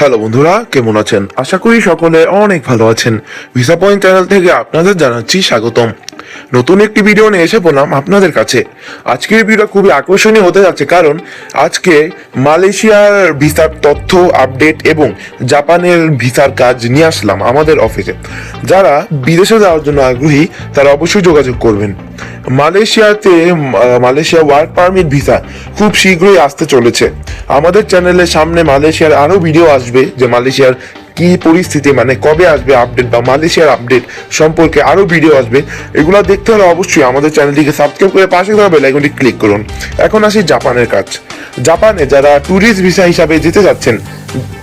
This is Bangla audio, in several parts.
হ্যালো বন্ধুরা, কেমন আছেন? আশা করি সকলে অনেক ভালো আছেন। ভিসা পয়েন্ট চ্যানেল থেকে আপনাদের জানাচ্ছি স্বাগতম। নতুন একটি ভিডিও নিয়ে এসে পড়লাম আপনাদের কাছে। আজকের ভিডিও খুবই আকর্ষণীয় হতে যাচ্ছে, কারণ আজকে মালয়েশিয়ার ভিসার তথ্য আপডেট এবং জাপানের ভিসার কাজ নিয়ে আসলাম আমাদের অফিসে। যারা বিদেশে যাওয়ার জন্য আগ্রহী তারা অবশ্যই যোগাযোগ করবেন। মালয়েশিয়া ওয়ার্ক পারমিট ভিসা খুব শীঘ্রই আসতে চলেছে। আমাদের চ্যানেলের সামনে মালয়েশিয়ার আরো ভিডিও আসবে, যে মালয়েশিয়ার কি পরিস্থিতি, মানে কবে আসবে আপডেট বা মালয়েশিয়ার আপডেট সম্পর্কে আরো ভিডিও আসবে। এগুলো দেখতে হলে অবশ্যই আমাদের চ্যানেলটিকে সাবস্ক্রাইব করে পাশে থাকা বেল আইকনটি ক্লিক করুন। এখন আসি জাপানের কাজ। জাপানে যারা ট্যুরিস্ট ভিসা হিসাবে যেতে যাচ্ছেন,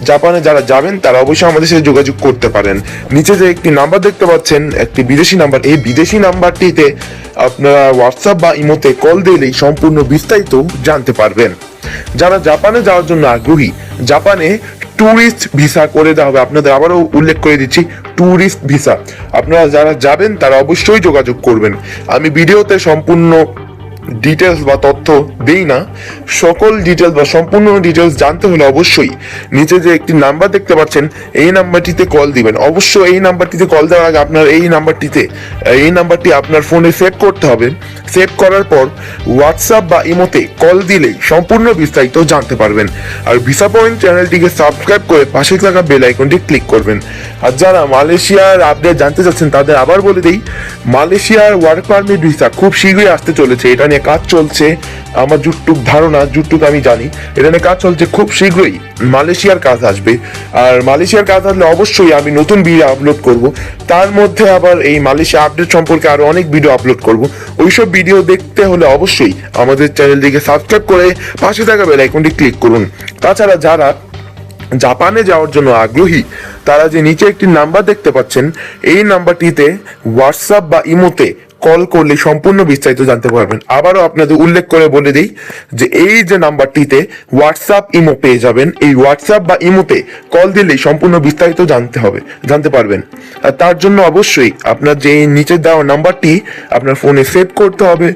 জাপানে যারা যাবেন তারা অবশ্যই আমাদের সাথে যোগাযোগ করতে পারেন। নিচে যে একটি নাম্বার দেখতে পাচ্ছেন, একটি বিদেশি নাম্বার, এই বিদেশি নাম্বারটিতে আপনারা হোয়াটসঅ্যাপ বা ইমোতে কল দিলেই সম্পূর্ণ বিস্তারিত জানতে পারবেন। যারা জাপানে যাওয়ার জন্য আগ্রহী, জাপানে ট্যুরিস্ট ভিসা করে দেওয়া হবে। আপনাদের আবারও উল্লেখ করে দিচ্ছি, ট্যুরিস্ট ভিসা। আপনারা যারা যাবেন তারা অবশ্যই যোগাযোগ করবেন। আমি ভিডিওতে সম্পূর্ণ ডিটেলস বা তথ্য দেই না। সকল ডিটেলস বা সম্পূর্ণ ডিটেলস জানতে হলে অবশ্যই নিচে যে একটি নাম্বার দেখতে পাচ্ছেন, এই নাম্বারটিতে কল দিবেন। অবশ্যই এই নাম্বারটিতে কল দেওয়ার আগে আপনার এই নাম্বারটি আপনার ফোনে সেভ করতে হবে। সেভ করার পর হোয়াটসঅ্যাপ বা ইমোতে কল দিলেই সম্পূর্ণ বিস্তারিত জানতে পারবেন। আর ভিসা পয়েন্ট চ্যানেলটিকে সাবস্ক্রাইব করে পাশে থাকা বেল আইকনটি ক্লিক করবেন। আর যারা মালয়েশিয়ার আপডেট জানতে চাচ্ছেন তাদের আবার বলে দিই, মালয়েশিয়ার ওয়ার্ক পারমিট ভিসা খুব শীঘ্রই আসতে চলেছে। এটা নিয়ে কাজ চলছে, আমার যুটটুক ধারণা, যুটটুক আমি জানি, এটা নিয়ে কাজ চলছে। খুব শীঘ্রই মালয়েশিয়ার কাজ আসবে। আর মালয়েশিয়ার কাজ আসলে অবশ্যই আমি নতুন ভিডিও আপলোড করব। তার মধ্যে আবার এই মালয়েশিয়া আপডেট সম্পর্কে আরো অনেক ভিডিও আপলোড করব। ওইসব ভিডিও দেখতে হলে অবশ্যই আমাদের চ্যানেলটিকে সাবস্ক্রাইব করে পাশে থাকা বেল আইকনটি ক্লিক করুন। তাছাড়া যারা জাপানে যাওয়ার জন্য আগ্রহী তারা যে নিচে একটি নাম্বার দেখতে পাচ্ছেন, এই নাম্বারটিতে হোয়াটসঅ্যাপ বা ইমোতে কল করলে সম্পূর্ণ বিস্তারিত জানতে পারবেন। আবারও আপনাদের উল্লেখ করে বলে দিই যে এই যে নাম্বারটিতে হোয়াটসঅ্যাপ ইমো পেয়ে যাবেন, এই হোয়াটসঅ্যাপ বা ইমোতে কল দিলেই সম্পূর্ণ বিস্তারিত জানতে পারবেন। আর তার জন্য অবশ্যই আপনার যে নিচে দেওয়া নাম্বারটি আপনার ফোনে সেভ করতে হবে।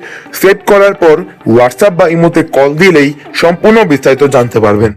সেভ করার পর হোয়াটসঅ্যাপ বা ইমোতে কল দিলেই সম্পূর্ণ বিস্তারিত জানতে পারবেন।